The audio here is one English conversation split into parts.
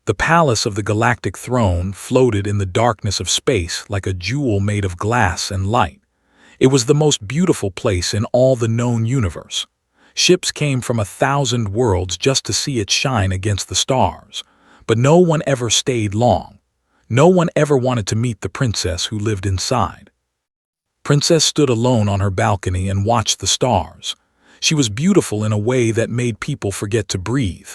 The palace of the galactic throne floated in the darkness of space like a jewel made of glass and light. It was the most beautiful place in all the known universe. Ships came from 1,000 worlds just to see it shine against the stars. But no one ever stayed long. No one ever wanted to meet the princess who lived inside. Princess stood alone on her balcony and watched the stars. She was beautiful in a way that made people forget to breathe.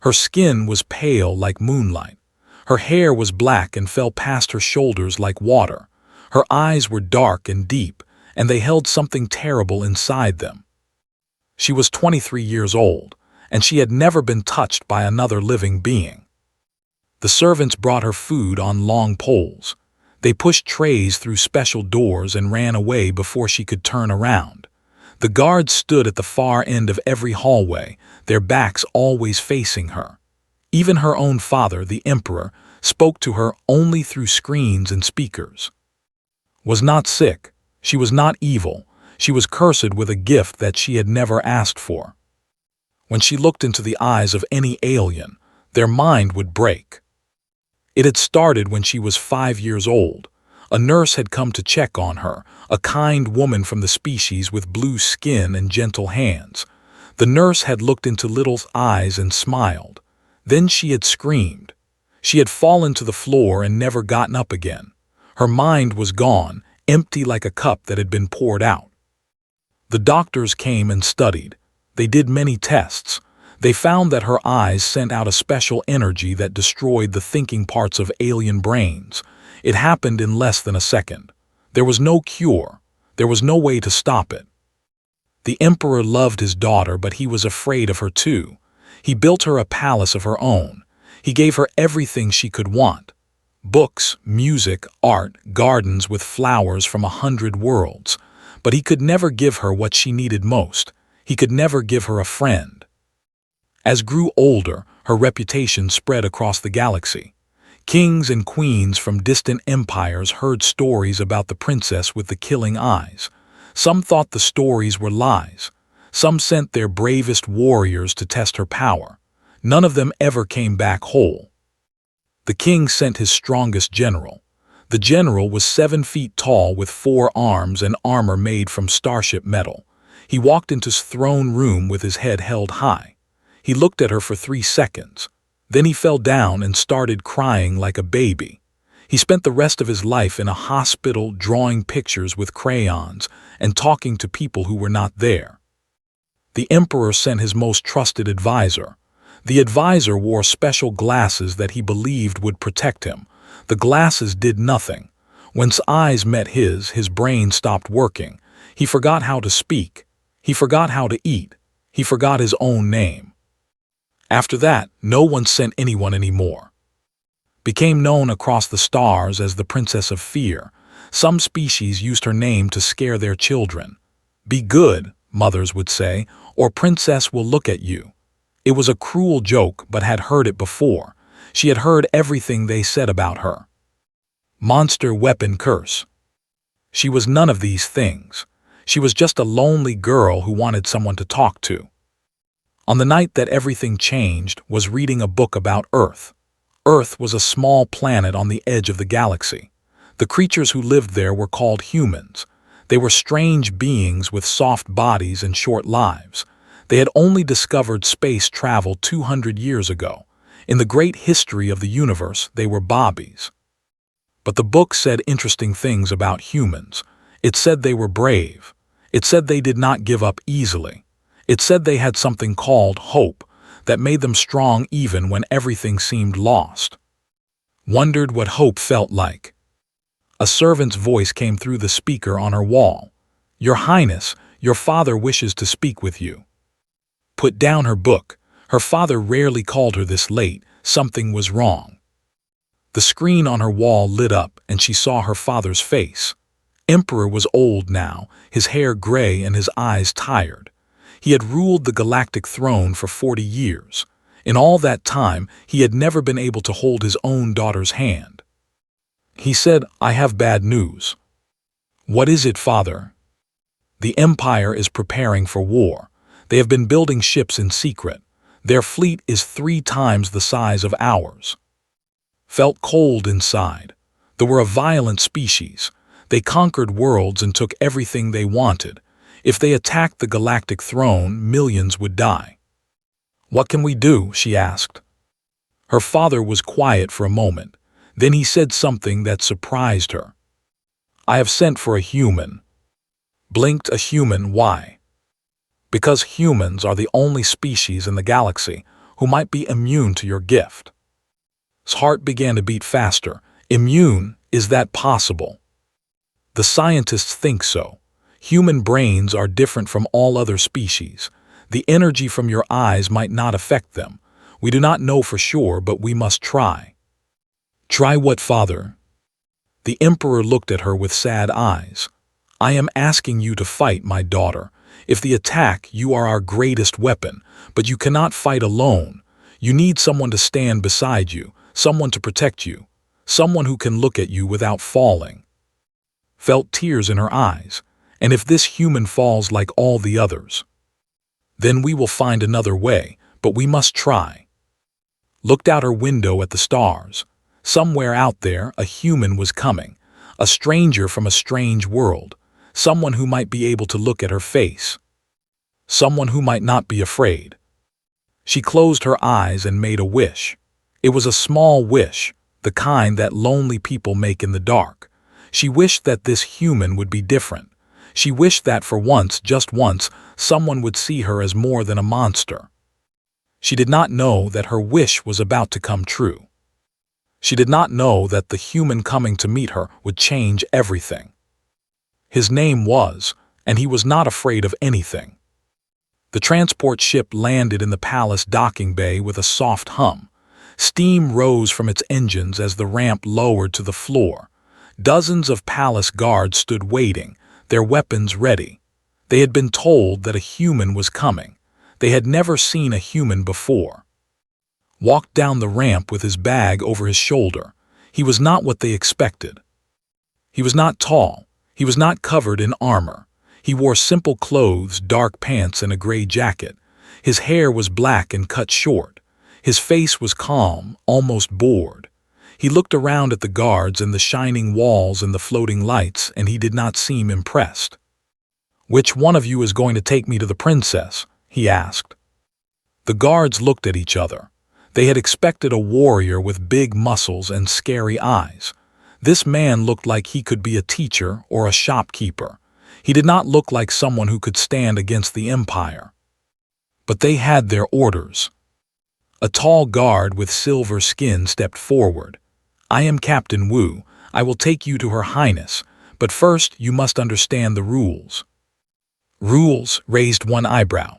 Her skin was pale like moonlight. Her hair was black and fell past her shoulders like water. Her eyes were dark and deep, and they held something terrible inside them. She was 23 years old, and she had never been touched by another living being. The servants brought her food on long poles. They pushed trays through special doors and ran away before she could turn around. The guards stood at the far end of every hallway, their backs always facing her. Even her own father, the emperor, spoke to her only through screens and speakers. Was not sick. She was not evil. She was cursed with a gift that she had never asked for. When she looked into the eyes of any alien, their mind would break. It had started when she was 5 years old. A nurse had come to check on her, a kind woman from the species with blue skin and gentle hands. The nurse had looked into Little's eyes and smiled. Then she had screamed. She had fallen to the floor and never gotten up again. Her mind was gone, empty like a cup that had been poured out. The doctors came and studied. They did many tests. They found that her eyes sent out a special energy that destroyed the thinking parts of alien brains. It happened in less than a second. There was no cure. There was no way to stop it. The emperor loved his daughter, but he was afraid of her too. He built her a palace of her own. He gave her everything she could want. Books, music, art, gardens with flowers from 100 worlds. But he could never give her what she needed most. He could never give her a friend. As grew older, her reputation spread across the galaxy. Kings and queens from distant empires heard stories about the princess with the killing eyes. Some thought the stories were lies. Some sent their bravest warriors to test her power. None of them ever came back whole. The king sent his strongest general. The general was 7 feet tall with 4 arms and armor made from starship metal. He walked into his throne room with his head held high. He looked at her for 3 seconds. Then he fell down and started crying like a baby. He spent the rest of his life in a hospital drawing pictures with crayons and talking to people who were not there. The emperor sent his most trusted advisor. The advisor wore special glasses that he believed would protect him. The glasses did nothing. When his eyes met his brain stopped working. He forgot how to speak. He forgot how to eat. He forgot his own name. After that, no one sent anyone anymore. Became known across the stars as the Princess of Fear. Some species used her name to scare their children. Be good, mothers would say, or Princess will look at you. It was a cruel joke, but had heard it before. She had heard everything they said about her. Monster weapon curse. She was none of these things. She was just a lonely girl who wanted someone to talk to. On the night that everything changed was reading a book about Earth. Earth was a small planet on the edge of the galaxy. The creatures who lived there were called humans. They were strange beings with soft bodies and short lives. They had only discovered space travel 200 years ago. In the great history of the universe, they were bobbies. But the book said interesting things about humans. It said they were brave. It said they did not give up easily. It said they had something called hope that made them strong even when everything seemed lost. Wondered what hope felt like. A servant's voice came through the speaker on her wall. Your Highness, your father wishes to speak with you. Put down her book. Her father rarely called her this late. Something was wrong. The screen on her wall lit up and she saw her father's face. Emperor was old now, his hair gray and his eyes tired. He had ruled the galactic throne for 40 years. In all that time, he had never been able to hold his own daughter's hand. He said, I have bad news. What is it, father? The Empire is preparing for war. They have been building ships in secret. Their fleet is 3 times the size of ours. felt cold inside. They were a violent species. They conquered worlds and took everything they wanted. If they attacked the galactic throne, millions would die. "What can we do?" she asked. Her father was quiet for a moment. Then he said something that surprised her. "I have sent for a human." Blinked. "A human? Why?" "Because humans are the only species in the galaxy who might be immune to your gift." His heart began to beat faster. Immune? Is that possible? The scientists think so. Human brains are different from all other species. The energy from your eyes might not affect them. We do not know for sure, but we must try. Try what, father? The emperor looked at her with sad eyes. "I am asking you to fight, my daughter. If they attack, you are our greatest weapon, but you cannot fight alone. You need someone to stand beside you, someone to protect you, someone who can look at you without falling." Felt tears in her eyes. "And if this human falls like all the others? Then we will find another way, but we must try." Looked out her window at the stars. Somewhere out there, a human was coming, a stranger from a strange world, someone who might be able to look at her face, someone who might not be afraid. She closed her eyes and made a wish. It was a small wish, the kind that lonely people make in the dark. She wished that this human would be different. She wished that for once, just once, someone would see her as more than a monster. She did not know that her wish was about to come true. She did not know that the human coming to meet her would change everything. His name was, and he was not afraid of anything. The transport ship landed in the palace docking bay with a soft hum. Steam rose from its engines as the ramp lowered to the floor. Dozens of palace guards stood waiting, their weapons ready. They had been told that a human was coming. They had never seen a human before. Walked down the ramp with his bag over his shoulder. He was not what they expected. He was not tall. He was not covered in armor. He wore simple clothes, dark pants, and a gray jacket. His hair was black and cut short. His face was calm, almost bored. He looked around at the guards and the shining walls and the floating lights, and he did not seem impressed. "Which one of you is going to take me to the princess?" he asked. The guards looked at each other. They had expected a warrior with big muscles and scary eyes. This man looked like he could be a teacher or a shopkeeper. He did not look like someone who could stand against the empire. But they had their orders. A tall guard with silver skin stepped forward. "I am Captain Wu. I will take you to Her Highness, but first you must understand the rules." "Rules?" raised one eyebrow.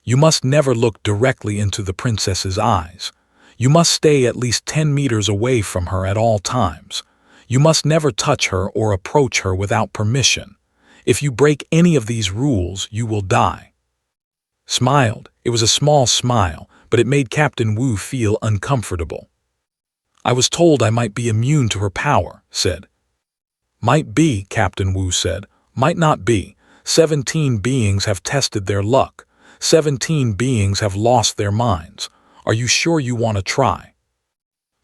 "You must never look directly into the princess's eyes. You must stay at least 10 meters away from her at all times. You must never touch her or approach her without permission. If you break any of these rules, you will die." Smiled. It was a small smile, but it made Captain Wu feel uncomfortable. "I was told I might be immune to her power," said. "Might be," Captain Wu said. "Might not be. 17 beings have tested their luck. 17 beings have lost their minds. Are you sure you want to try?"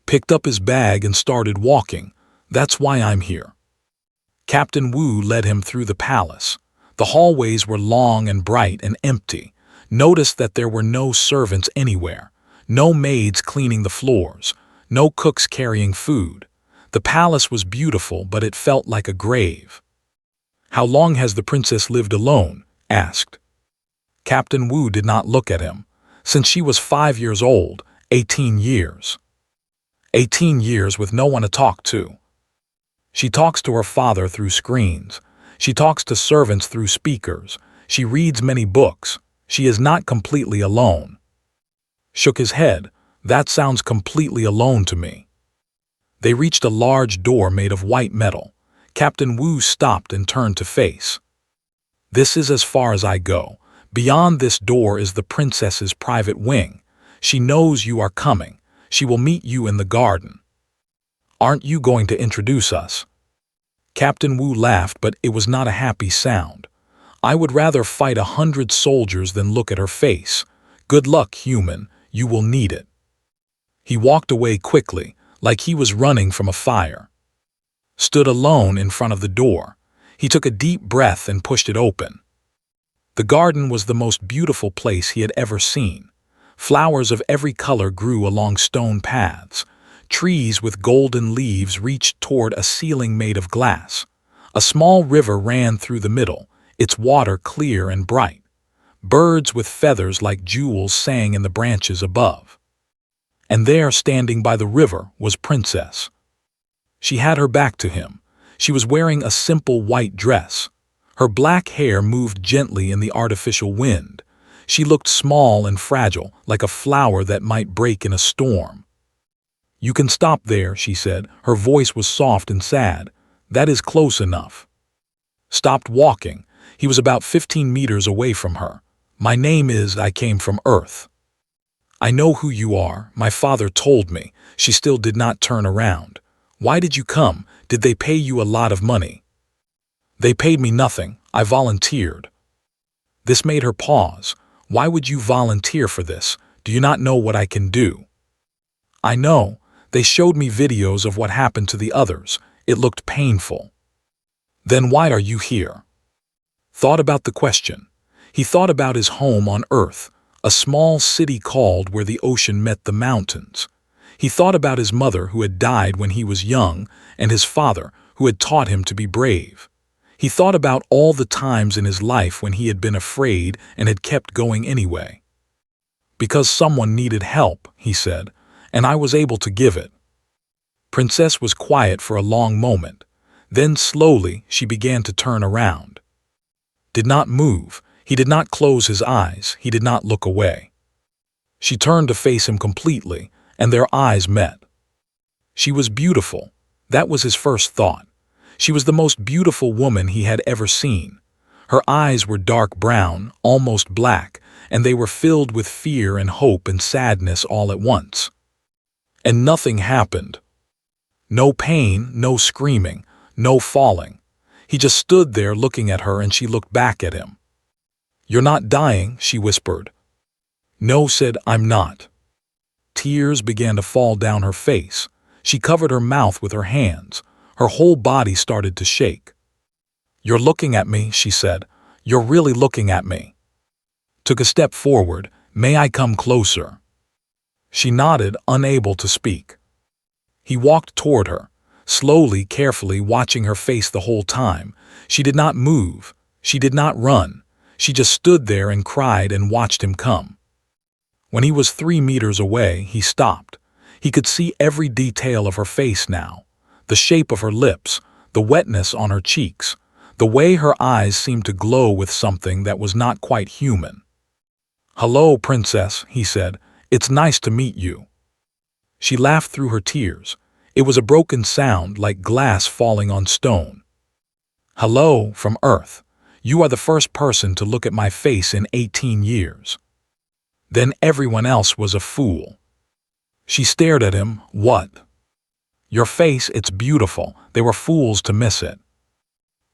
Picked up his bag and started walking. "That's why I'm here." Captain Wu led him through the palace. The hallways were long and bright and empty. Noticed that there were no servants anywhere, no maids cleaning the floors, no cooks carrying food. The palace was beautiful, but it felt like a grave. "How long has the princess lived alone?" asked. Captain Wu did not look at him. "Since she was 5 years old, 18 years. 18 years with no one to talk to. She talks to her father through screens. She talks to servants through speakers. She reads many books. She is not completely alone." Shook his head. "That sounds completely alone to me." They reached a large door made of white metal. Captain Wu stopped and turned to face. "This is as far as I go. Beyond this door is the princess's private wing. She knows you are coming. She will meet you in the garden. Aren't you going to introduce us?" Captain Wu laughed, but it was not a happy sound. "I would rather fight 100 soldiers than look at her face. Good luck, human. You will need it." He walked away quickly, like he was running from a fire. Stood alone in front of the door. He took a deep breath and pushed it open. The garden was the most beautiful place he had ever seen. Flowers of every color grew along stone paths. Trees with golden leaves reached toward a ceiling made of glass. A small river ran through the middle, its water clear and bright. Birds with feathers like jewels sang in the branches above. And there, standing by the river, was Princess. She had her back to him. She was wearing a simple white dress. Her black hair moved gently in the artificial wind. She looked small and fragile, like a flower that might break in a storm. "You can stop there," she said. Her voice was soft and sad. "That is close enough." Stopped walking. He was about 15 meters away from her. "My name is, I came from Earth." "I know who you are. My father told me." She still did not turn around. "Why did you come? Did they pay you a lot of money?" "They paid me nothing. I volunteered." This made her pause. "Why would you volunteer for this? Do you not know what I can do?" "I know. They showed me videos of what happened to the others. It looked painful." "Then why are you here?" Thought about the question. He thought about his home on Earth, a small city called where the ocean met the mountains. He thought about his mother who had died when he was young, and his father who had taught him to be brave. He thought about all the times in his life when he had been afraid and had kept going anyway. "Because someone needed help," he said, "and I was able to give it." Princess was quiet for a long moment. Then slowly she began to turn around. Did not move. He did not close his eyes. He did not look away. She turned to face him completely, and their eyes met. She was beautiful. That was his first thought. She was the most beautiful woman he had ever seen. Her eyes were dark brown, almost black, and they were filled with fear and hope and sadness all at once. And nothing happened. No pain, no screaming, no falling. He just stood there looking at her, and she looked back at him. "You're not dying," she whispered. "No," said, "I'm not." Tears began to fall down her face. She covered her mouth with her hands. Her whole body started to shake. "You're looking at me," she said. "You're really looking at me." Took a step forward. "May I come closer?" She nodded, unable to speak. He walked toward her, slowly, carefully, watching her face the whole time. She did not move. She did not run. She just stood there and cried and watched him come. When he was 3 meters away, he stopped. He could see every detail of her face now. The shape of her lips, the wetness on her cheeks, the way her eyes seemed to glow with something that was not quite human. "Hello, Princess," he said. "It's nice to meet you." She laughed through her tears. It was a broken sound, like glass falling on stone. "Hello, from Earth. You are the first person to look at my face in 18 years. Then everyone else was a fool." She stared at him. "What?" "Your face, it's beautiful. They were fools to miss it."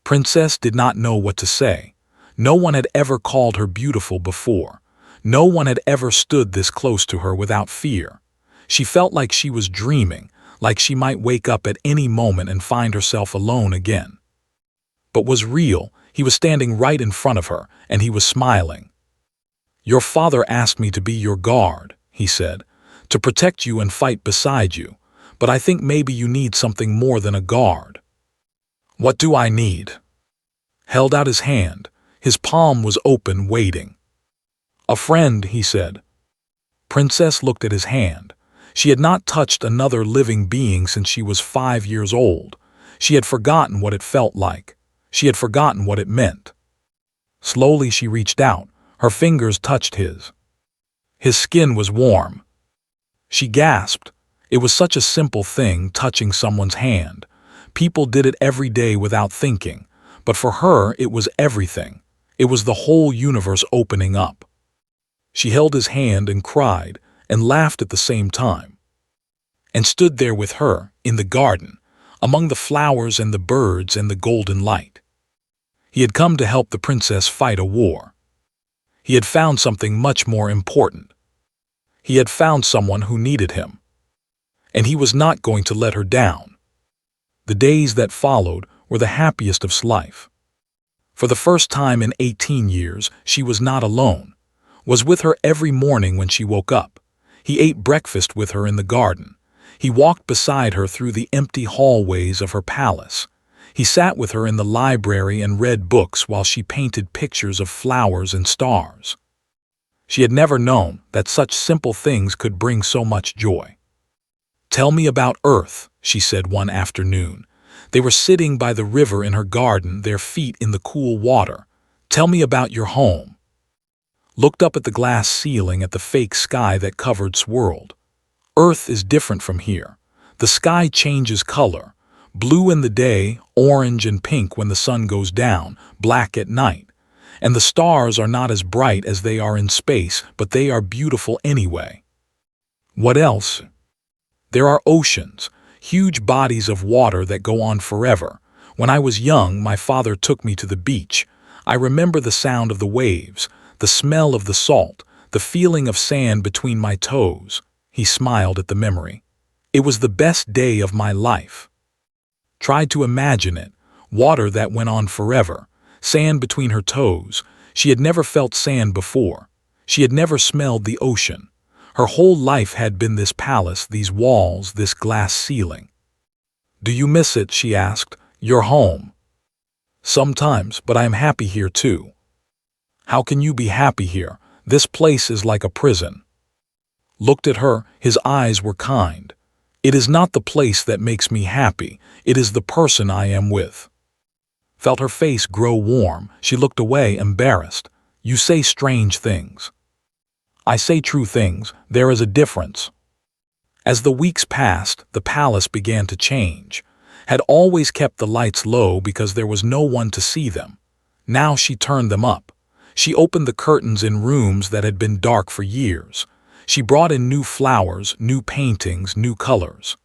Princess did not know what to say. No one had ever called her beautiful before. No one had ever stood this close to her without fear. She felt like she was dreaming, like she might wake up at any moment and find herself alone again. But was real. He was standing right in front of her, and he was smiling. "Your father asked me to be your guard," he said, "to protect you and fight beside you. But I think maybe you need something more than a guard." "What do I need?" Held out his hand. His palm was open, waiting. "A friend," he said. Princess looked at his hand. She had not touched another living being since she was 5 years old. She had forgotten what it felt like. She had forgotten what it meant. Slowly she reached out. Her fingers touched his. His skin was warm. She gasped. It was such a simple thing, touching someone's hand. People did it every day without thinking. But for her, it was everything. It was the whole universe opening up. She held his hand and cried, and laughed at the same time. And stood there with her, in the garden, among the flowers and the birds and the golden light. He had come to help the princess fight a war. He had found something much more important. He had found someone who needed him. and he was not going to let her down. The days that followed were the happiest of his life. For the first time in 18 years, she was not alone, was with her every morning when she woke up. He ate breakfast with her in the garden. He walked beside her through the empty hallways of her palace. He sat with her in the library and read books while she painted pictures of flowers and stars. She had never known that such simple things could bring so much joy. "Tell me about Earth," she said one afternoon. They were sitting by the river in her garden, their feet in the cool water. "Tell me about your home." Looked up at the glass ceiling at the fake sky that covered his world. "Earth is different from here. The sky changes color. Blue in the day, orange and pink when the sun goes down, black at night. And the stars are not as bright as they are in space, but they are beautiful anyway." "What else?" "There are oceans, huge bodies of water that go on forever. When I was young, my father took me to the beach. I remember the sound of the waves, the smell of the salt, the feeling of sand between my toes." He smiled at the memory. "It was the best day of my life." Tried to imagine it, water that went on forever, sand between her toes. She had never felt sand before. She had never smelled the ocean. Her whole life had been this palace, these walls, this glass ceiling. "Do you miss it?" she asked. "Your home?" "Sometimes, but I am happy here too." "How can you be happy here? This place is like a prison." Looked at her, his eyes were kind. "It is not the place that makes me happy, it is the person I am with." Felt her face grow warm. She looked away, embarrassed. "You say strange things." "I say true things. There is a difference." As the weeks passed, the palace began to change. Had always kept the lights low because there was no one to see them. Now she turned them up. She opened the curtains in rooms that had been dark for years. She brought in new flowers, new paintings, new colors.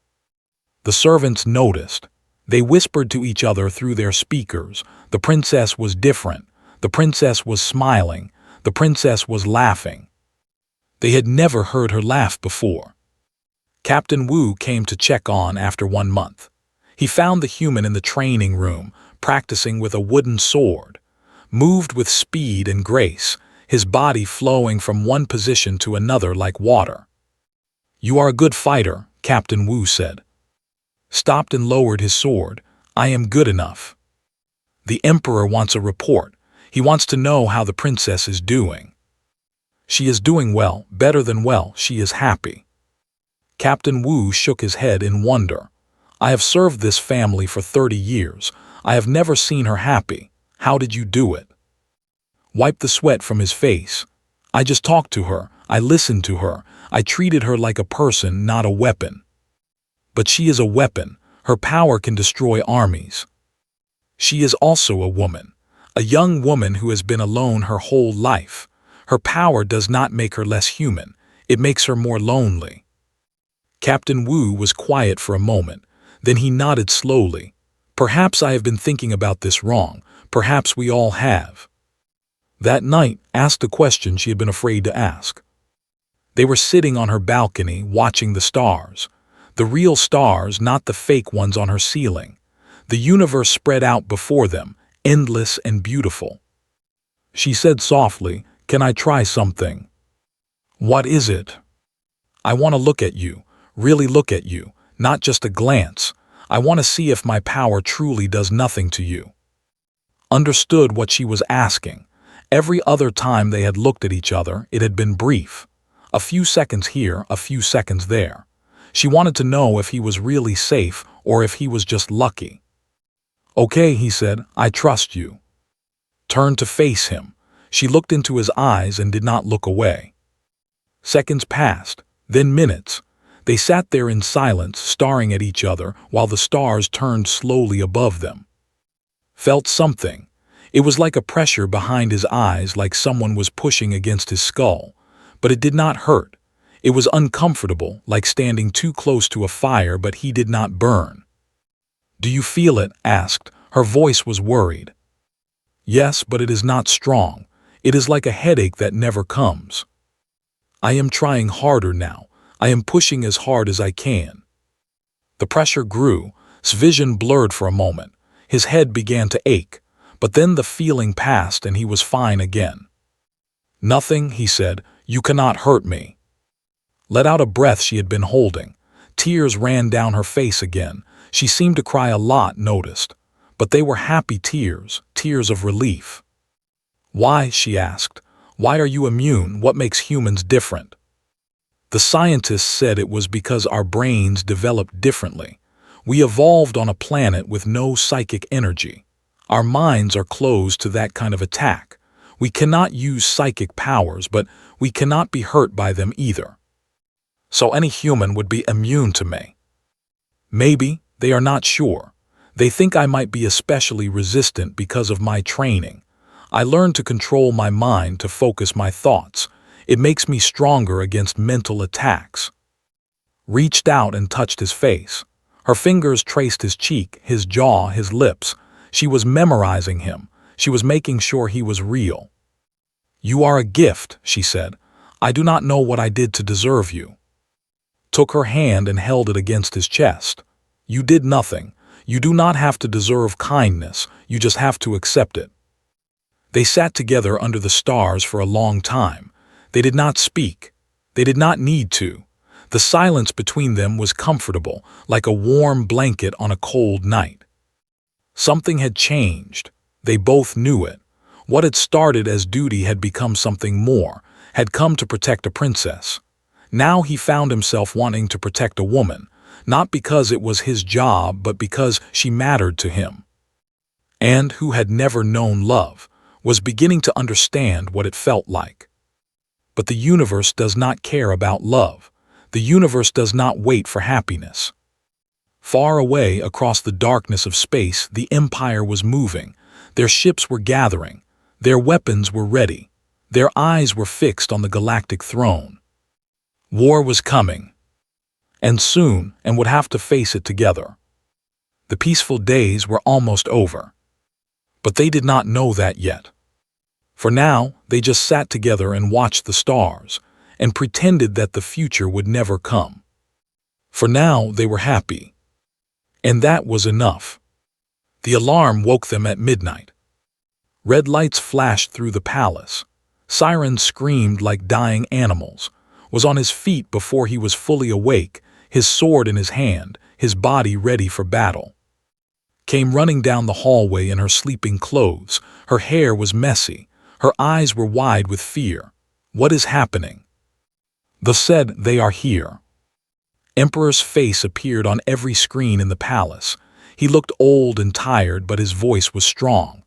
The servants noticed. They whispered to each other through their speakers. The princess was different. The princess was smiling. The princess was laughing. They had never heard her laugh before. Captain Wu came to check on after 1 month. He found the human in the training room, practicing with a wooden sword. Moved with speed and grace, his body flowing from one position to another like water. "You are a good fighter," Captain Wu said. Stopped and lowered his sword. "I am good enough." "The Emperor wants a report. He wants to know how the princess is doing." "She is doing well, better than well. She is happy." Captain Wu shook his head in wonder. "I have served this family for 30 years. I have never seen her happy. How did you do it?" Wiped the sweat from his face. "I just talked to her. I listened to her. I treated her like a person, not a weapon." "But she is a weapon. Her power can destroy armies." "She is also a woman. A young woman who has been alone her whole life. Her power does not make her less human. It makes her more lonely." Captain Wu was quiet for a moment. Then he nodded slowly. "Perhaps I have been thinking about this wrong. Perhaps we all have." That night, asked a question she had been afraid to ask. They were sitting on her balcony, watching the stars. The real stars, not the fake ones on her ceiling. The universe spread out before them, endless and beautiful. She said softly, "Can I try something?" "What is it?" "I want to look at you, really look at you, not just a glance. I want to see if my power truly does nothing to you." Understood what she was asking. Every other time they had looked at each other, it had been brief. A few seconds here, a few seconds there. She wanted to know if he was really safe or if he was just lucky. "Okay," he said, "I trust you." Turned to face him. She looked into his eyes and did not look away. Seconds passed, then minutes. They sat there in silence, staring at each other while the stars turned slowly above them. Felt something. It was like a pressure behind his eyes, like someone was pushing against his skull. But it did not hurt. It was uncomfortable, like standing too close to a fire, but he did not burn. "Do you feel it?" asked. Her voice was worried. "Yes, but it is not strong. It is like a headache that never comes." "I am trying harder now. I am pushing as hard as I can." The pressure grew, his vision blurred for a moment. His head began to ache, but then the feeling passed and he was fine again. "Nothing," he said, "you cannot hurt me." Let out a breath she had been holding. Tears ran down her face again. She seemed to cry a lot, noticed. But they were happy tears, tears of relief. "Why?" she asked. "Why are you immune? What makes humans different?" The scientists said it was because our brains developed differently. We evolved on a planet with no psychic energy. Our minds are closed to that kind of attack. We cannot use psychic powers, but we cannot be hurt by them either. So any human would be immune to me. Maybe, they are not sure. They think I might be especially resistant because of my training. I learned to control my mind, to focus my thoughts. It makes me stronger against mental attacks. Reached out and touched his face. Her fingers traced his cheek, his jaw, his lips. She was memorizing him. She was making sure he was real. "You are a gift," she said. "I do not know what I did to deserve you." Took her hand and held it against his chest. "You did nothing. You do not have to deserve kindness. You just have to accept it." They sat together under the stars for a long time. They did not speak. They did not need to. The silence between them was comfortable, like a warm blanket on a cold night. Something had changed. They both knew it. What had started as duty had become something more, had come to protect a princess. Now he found himself wanting to protect a woman, not because it was his job, but because she mattered to him. And who had never known love, was beginning to understand what it felt like. But the universe does not care about love. The universe does not wait for happiness. Far away across the darkness of space, the Empire was moving. Their ships were gathering. Their weapons were ready. Their eyes were fixed on the galactic throne. War was coming. And soon, and would have to face it together. The peaceful days were almost over. But they did not know that yet. For now, they just sat together and watched the stars, and pretended that the future would never come. For now, they were happy. And that was enough. The alarm woke them at midnight. Red lights flashed through the palace. Sirens screamed like dying animals. Was on his feet before he was fully awake, his sword in his hand, his body ready for battle. Came running down the hallway in her sleeping clothes. Her hair was messy. Her eyes were wide with fear. What is happening? The said, "They are here." Emperor's face appeared on every screen in the palace. He looked old and tired, but his voice was strong.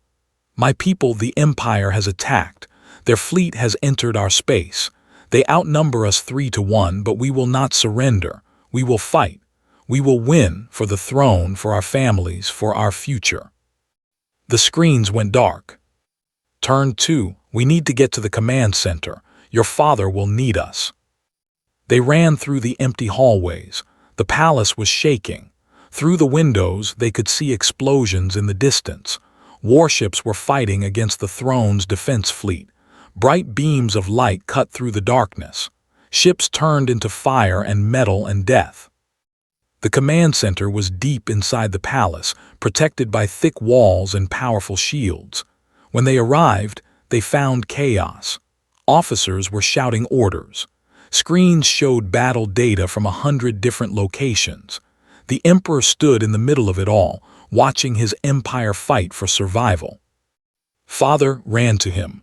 "My people, the Empire has attacked. Their fleet has entered our space. They outnumber us 3-1, but we will not surrender. We will fight. We will win for the throne, for our families, for our future." The screens went dark. "Turn 2, we need to get to the command center. Your father will need us." They ran through the empty hallways. The palace was shaking. Through the windows, they could see explosions in the distance. Warships were fighting against the throne's defense fleet. Bright beams of light cut through the darkness. Ships turned into fire and metal and death. The command center was deep inside the palace, protected by thick walls and powerful shields. When they arrived, they found chaos. Officers were shouting orders. Screens showed battle data from 100 different locations. The Emperor stood in the middle of it all, watching his empire fight for survival. Father ran to him.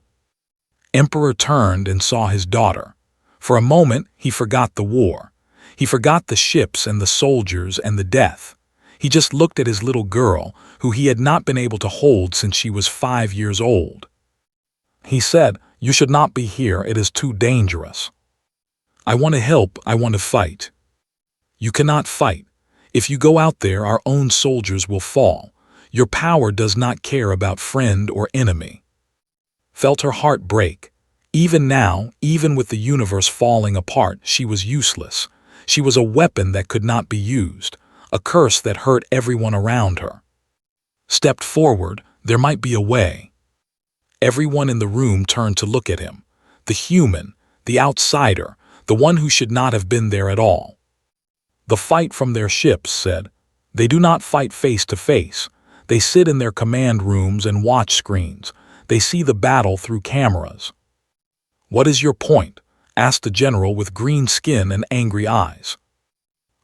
Emperor turned and saw his daughter. For a moment, he forgot the war. He forgot the ships and the soldiers and the death. He just looked at his little girl, who he had not been able to hold since she was 5 years old. He said, "You should not be here. It is too dangerous." "I want to help. I want to fight." "You cannot fight. If you go out there, our own soldiers will fall. Your power does not care about friend or enemy." Felt her heart break. Even now, even with the universe falling apart, she was useless. She was a weapon that could not be used, a curse that hurt everyone around her. Stepped forward, there might be a way. Everyone in the room turned to look at him. The human, the outsider, the one who should not have been there at all. The fight from their ships, said. They do not fight face to face. They sit in their command rooms and watch screens. They see the battle through cameras. What is your point? Asked the general with green skin and angry eyes.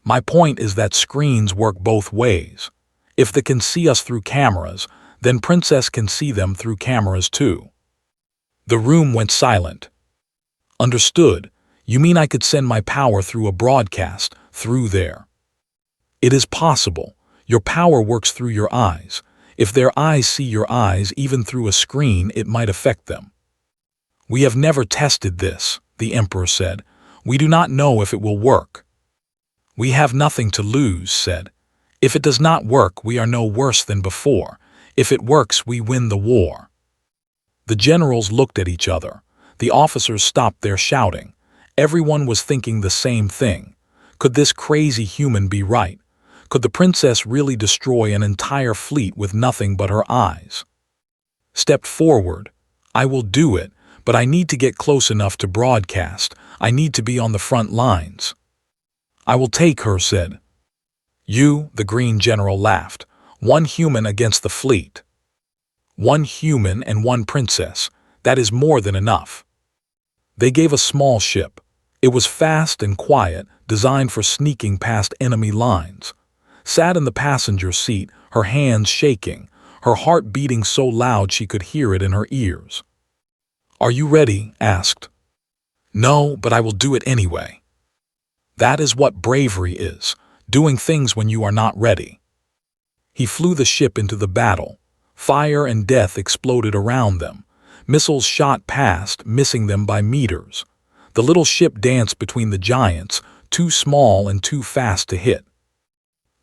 My point is that screens work both ways. If they can see us through cameras, then Princess can see them through cameras too. The room went silent. Understood. You mean I could send my power through a broadcast, through there? It is possible. Your power works through your eyes. If their eyes see your eyes even through a screen, it might affect them. We have never tested this, the Emperor said. We do not know if it will work. We have nothing to lose, said. If it does not work, we are no worse than before. If it works, we win the war. The generals looked at each other. The officers stopped their shouting. Everyone was thinking the same thing. Could this crazy human be right? Could the princess really destroy an entire fleet with nothing but her eyes? Stepped forward. I will do it, but I need to get close enough to broadcast. I need to be on the front lines. I will take her, said. You, the Green General laughed. One human against the fleet. One human and one princess. That is more than enough. They gave a small ship. It was fast and quiet, designed for sneaking past enemy lines. Sat in the passenger seat, her hands shaking, her heart beating so loud she could hear it in her ears. Are you ready? Asked. No, but I will do it anyway. That is what bravery is, doing things when you are not ready. He flew the ship into the battle. Fire and death exploded around them. Missiles shot past, missing them by meters. The little ship danced between the giants, too small and too fast to hit.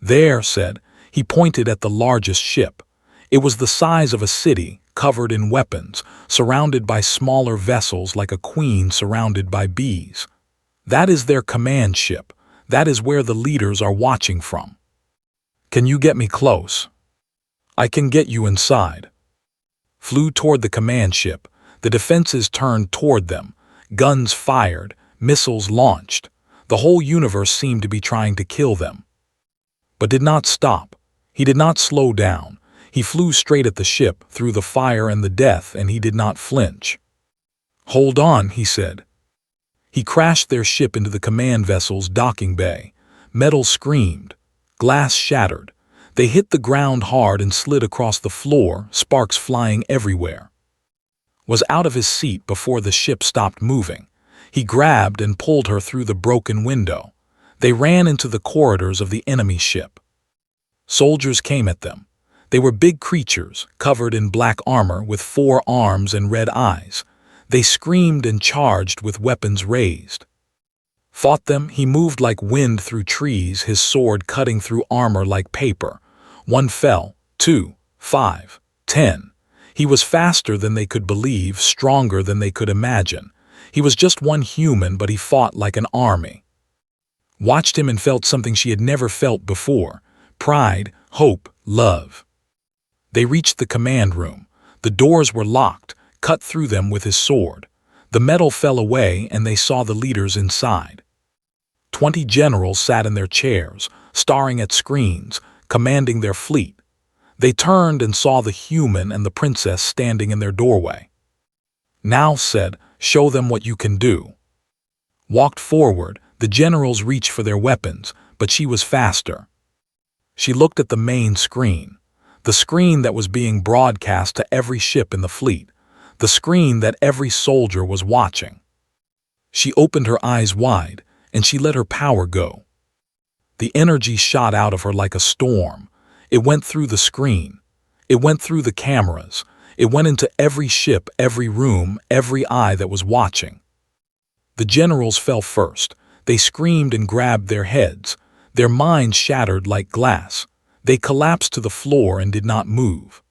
There, said. He pointed at the largest ship. It was the size of a city, covered in weapons, surrounded by smaller vessels like a queen surrounded by bees. That is their command ship. That is where the leaders are watching from. Can you get me close? I can get you inside. Flew toward the command ship. The defenses turned toward them. Guns fired, missiles launched. The whole universe seemed to be trying to kill them. But did not stop. He did not slow down. He flew straight at the ship, through the fire and the death, and he did not flinch. Hold on, he said. He crashed their ship into the command vessel's docking bay. Metal screamed. Glass shattered. They hit the ground hard and slid across the floor, sparks flying everywhere. Was out of his seat before the ship stopped moving. He grabbed and pulled her through the broken window. They ran into the corridors of the enemy ship. Soldiers came at them. They were big creatures, covered in black armor with 4 arms and red eyes. They screamed and charged with weapons raised. Fought them, he moved like wind through trees, his sword cutting through armor like paper. 1 fell, 2, 5, 10. He was faster than they could believe, stronger than they could imagine. He was just one human, but he fought like an army. Watched him and felt something she had never felt before. Pride, hope, love. They reached the command room. The doors were locked, cut through them with his sword. The metal fell away and they saw the leaders inside. 20 generals sat in their chairs, staring at screens, commanding their fleet. They turned and saw the human and the princess standing in their doorway. Now, said, show them what you can do. Walked forward, the generals reached for their weapons, but she was faster. She looked at the main screen. The screen that was being broadcast to every ship in the fleet. The screen that every soldier was watching. She opened her eyes wide, and she let her power go. The energy shot out of her like a storm. It went through the screen. It went through the cameras. It went into every ship, every room, every eye that was watching. The generals fell first. They screamed and grabbed their heads. Their minds shattered like glass. They collapsed to the floor and did not move.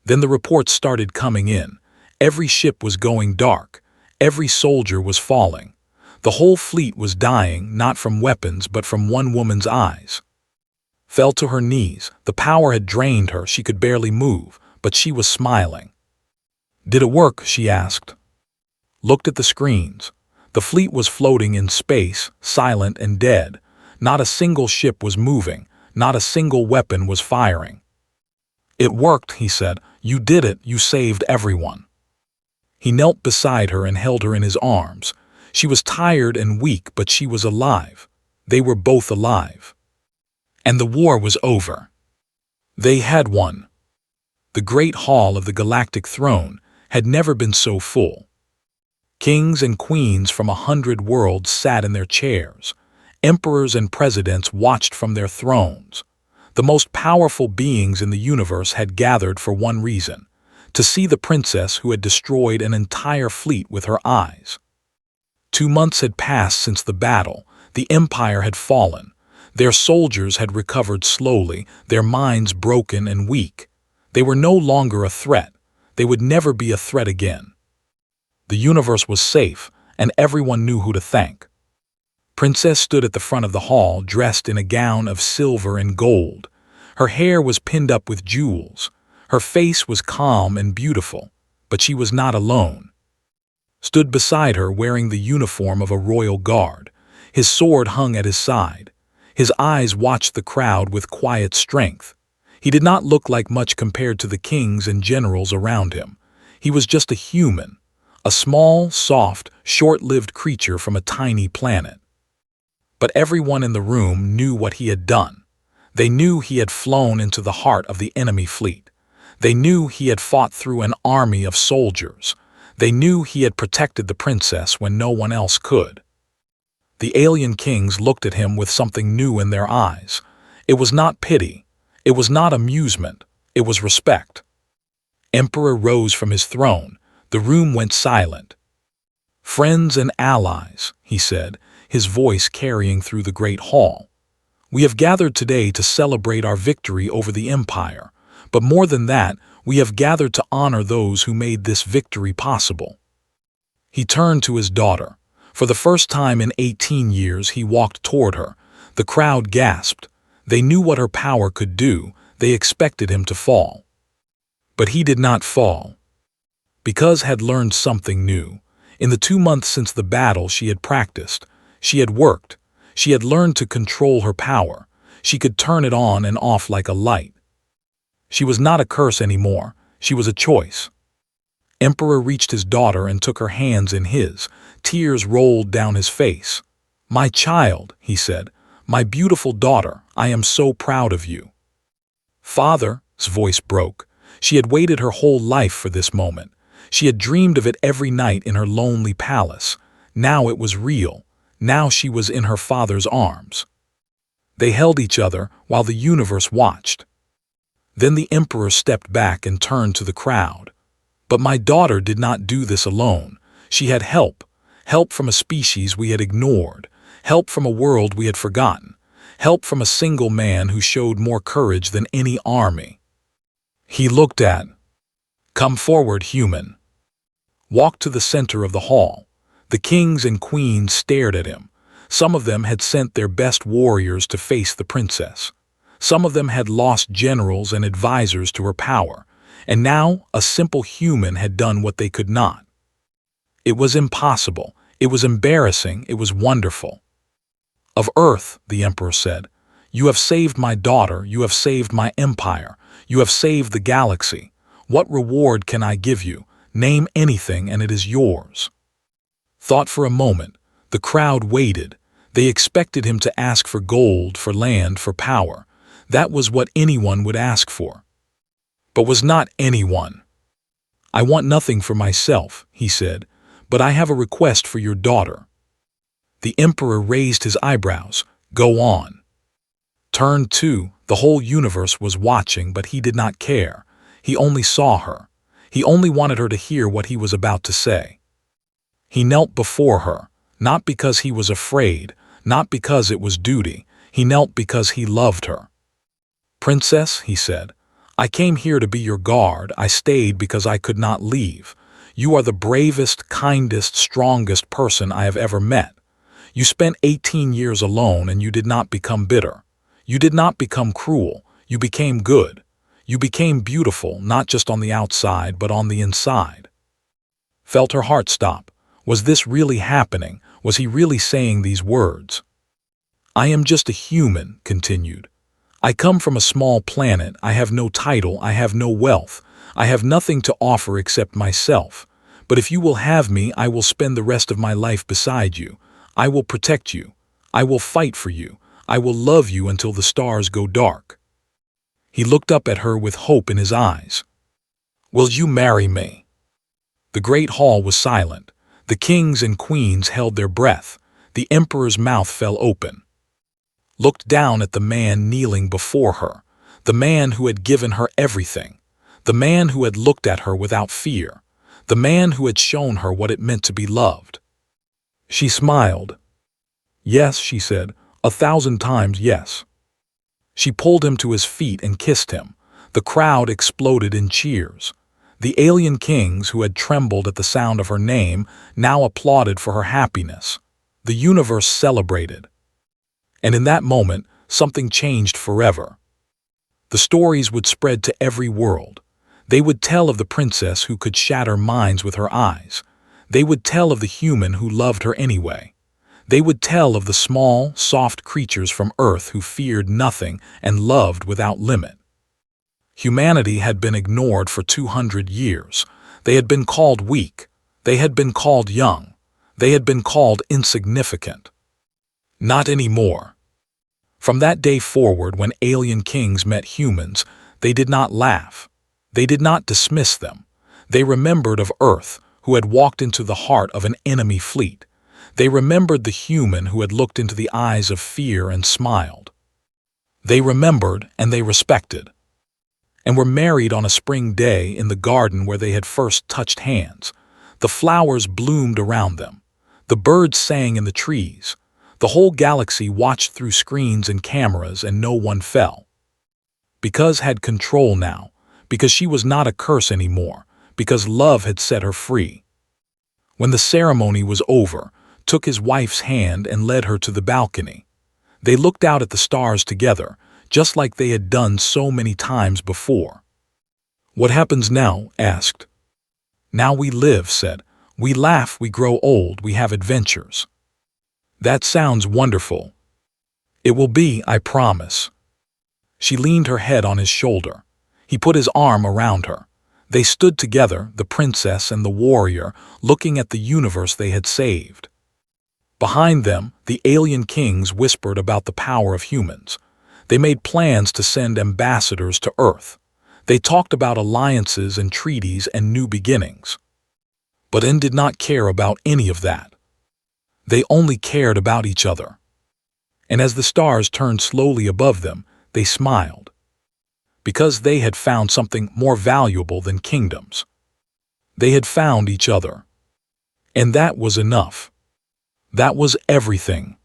Then the reports started coming in. Every ship was going dark. Every soldier was falling. The whole fleet was dying, not from weapons, but from one woman's eyes. Fell to her knees. The power had drained her. She could barely move, but she was smiling. Did it work? She asked. Looked at the screens. The fleet was floating in space, silent and dead. Not a single ship was moving, not a single weapon was firing. "It worked," he said. "You did it, you saved everyone." He knelt beside her and held her in his arms. She was tired and weak, but she was alive. They were both alive. And the war was over. They had won. The great hall of the Galactic Throne had never been so full. Kings and queens from 100 worlds sat in their chairs. Emperors and presidents watched from their thrones. The most powerful beings in the universe had gathered for one reason: to see the princess who had destroyed an entire fleet with her eyes. 2 months had passed since the battle. The Empire had fallen. Their soldiers had recovered slowly, their minds broken and weak. They were no longer a threat. They would never be a threat again. The universe was safe, and everyone knew who to thank. Princess stood at the front of the hall, dressed in a gown of silver and gold. Her hair was pinned up with jewels. Her face was calm and beautiful, but she was not alone. Stood beside her, wearing the uniform of a royal guard. His sword hung at his side. His eyes watched the crowd with quiet strength. He did not look like much compared to the kings and generals around him. He was just a human, a small, soft, short-lived creature from a tiny planet. But everyone in the room knew what he had done. They knew he had flown into the heart of the enemy fleet. They knew he had fought through an army of soldiers. They knew he had protected the princess when no one else could. The alien kings looked at him with something new in their eyes. It was not pity. It was not amusement. It was respect. Emperor rose from his throne. The room went silent. "Friends and allies," he said, his voice carrying through the great hall. "We have gathered today to celebrate our victory over the Empire. But more than that, we have gathered to honor those who made this victory possible." He turned to his daughter. For the first time in 18 years, he walked toward her. The crowd gasped. They knew what her power could do. They expected him to fall. But he did not fall. Because had learned something new. In the 2 months since the battle, she had practiced. She had worked. She had learned to control her power. She could turn it on and off like a light. She was not a curse anymore. She was a choice. Emperor reached his daughter and took her hands in his. Tears rolled down his face. "My child," he said, "my beautiful daughter, I am so proud of you." "Father's voice broke. She had waited her whole life for this moment. She had dreamed of it every night in her lonely palace. Now it was real. Now she was in her father's arms. They held each other while the universe watched. Then the emperor stepped back and turned to the crowd. "But my daughter did not do this alone. She had help. Help from a species we had ignored. Help from a world we had forgotten. Help from a single man who showed more courage than any army." He looked at. "Come forward, human." Walked to the center of the hall. The kings and queens stared at him. Some of them had sent their best warriors to face the princess. Some of them had lost generals and advisors to her power. And now a simple human had done what they could not. It was impossible. It was embarrassing. It was wonderful. "Of Earth," the emperor said, "you have saved my daughter. You have saved my empire. You have saved the galaxy. What reward can I give you? Name anything and it is yours." Thought for a moment. The crowd waited. They expected him to ask for gold, for land, for power. That was what anyone would ask for. But was not anyone. "I want nothing for myself," he said, "but I have a request for your daughter." The emperor raised his eyebrows. "Go on." Turn 2. The whole universe was watching, but he did not care. He only saw her. He only wanted her to hear what he was about to say. He knelt before her, not because he was afraid, not because it was duty. He knelt because he loved her. "Princess," he said, "I came here to be your guard. I stayed because I could not leave. You are the bravest, kindest, strongest person I have ever met. You spent 18 years alone and you did not become bitter. You did not become cruel. You became good. You became beautiful, not just on the outside, but on the inside." Felt her heart stop. Was this really happening? Was he really saying these words? I am just a human, continued. I come from a small planet, I have no title, I have no wealth, I have nothing to offer except myself. But if you will have me, I will spend the rest of my life beside you. I will protect you. I will fight for you. I will love you until the stars go dark. He looked up at her with hope in his eyes. Will you marry me? The great hall was silent. The kings and queens held their breath. The emperor's mouth fell open. Looked down at the man kneeling before her, the man who had given her everything, the man who had looked at her without fear, the man who had shown her what it meant to be loved. She smiled. Yes, she said, 1,000 times yes. She pulled him to his feet and kissed him. The crowd exploded in cheers. The alien kings, who had trembled at the sound of her name, now applauded for her happiness. The universe celebrated. And in that moment, something changed forever. The stories would spread to every world. They would tell of the princess who could shatter minds with her eyes. They would tell of the human who loved her anyway. They would tell of the small, soft creatures from Earth who feared nothing and loved without limit. Humanity had been ignored for 200 years. They had been called weak. They had been called young. They had been called insignificant. Not anymore. From that day forward, when alien kings met humans, they did not laugh. They did not dismiss them. They remembered of Earth, who had walked into the heart of an enemy fleet. They remembered the human who had looked into the eyes of fear and smiled. They remembered and they respected. And were married on a spring day in the garden where they had first touched hands. The flowers bloomed around them. The birds sang in the trees. The whole galaxy watched through screens and cameras, and no one fell. Because had control now, because she was not a curse anymore, because love had set her free. When the ceremony was over, took his wife's hand and led her to the balcony. They looked out at the stars together, just like they had done so many times before. What happens now? Asked. Now we live, said. We laugh, we grow old, we have adventures. That sounds wonderful. It will be, I promise. She leaned her head on his shoulder. He put his arm around her. They stood together, the princess and the warrior, looking at the universe they had saved. Behind them, the alien kings whispered about the power of humans. They made plans to send ambassadors to Earth. They talked about alliances and treaties and new beginnings. But N did not care about any of that. They only cared about each other. And as the stars turned slowly above them, they smiled. Because they had found something more valuable than kingdoms. They had found each other. And that was enough. That was everything.